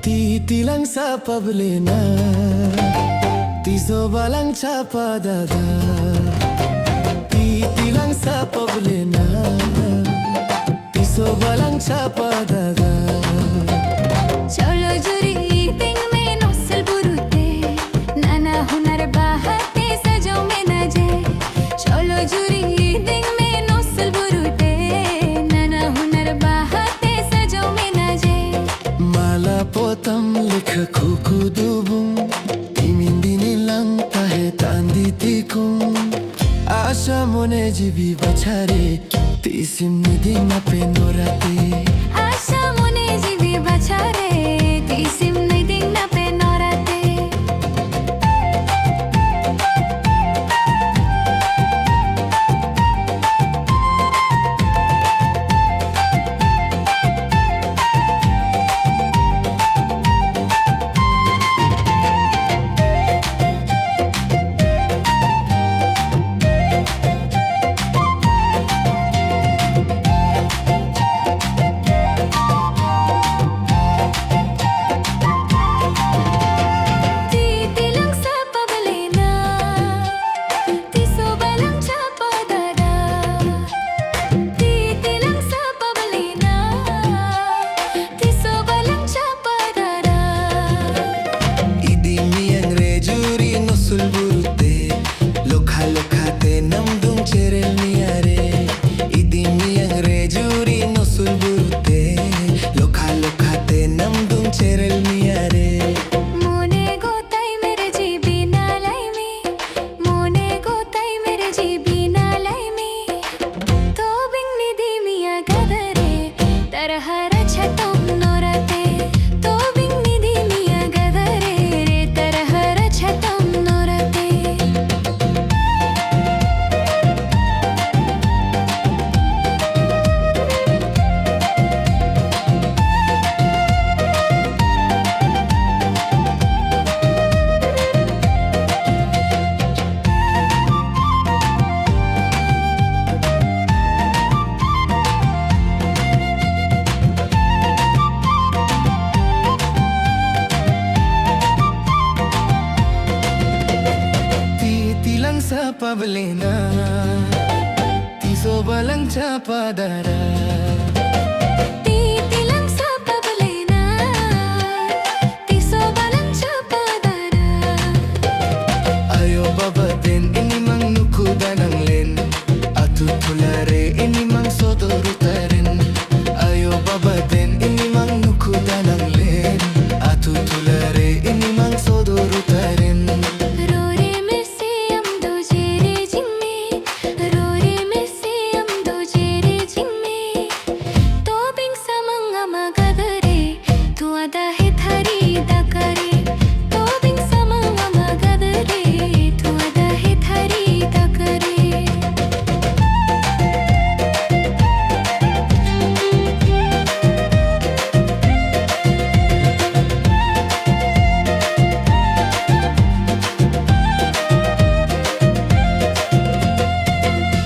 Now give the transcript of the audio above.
Titilang sa pablina, tiso balang chapadada. Titilang sa pablina, tiso balang chapadada. चलो जुरी eating में नौसल बुरुते नाना हुनर बाहते सजो में नजे चलो जुरी ईटिंग में नौसल बुरुते नाना हुनर बाहते सजो में नजे Mala potam likha kuku dubung timindi nilang tahe tanditikung Asha mone jibi bachare tisim niding na penorate आशा मुने जीवी बचारे तीसिम नहीं दिखना पे नौराते Titilang sa pabalena tiso balang chapadada Titilang sa pabalena tiso balang chapadada Idi miyang rejuri no sulburute Lokha lokha te namdung cherel niyare Idi miyang rejuri no sulburute Lokha lokha te namdung cherel niyare मोने गोताई मेरे GB नालाई में मोने गोताई मेरे GB नालाई में तो बिंगनी दी मिया गदरे तरहर छतम नोरते तो बिंगनी दी मिया गदरे रे तरहर छतम नोरते Titilang sa pablina tiso balang chapadara Titilang sa pabalena tiso balang chapadara Ayo babatin inimang nukuda ng len Atutulare inimang sodorutaren Ayo babatin inimang nukuda ng len Atutulare inimang sodorutaren रोरे में से हम दो जेरे जिम्मे रोरे में से हम दो जेरे जिम्मे तो बिंग समंग मगदरे तू अदा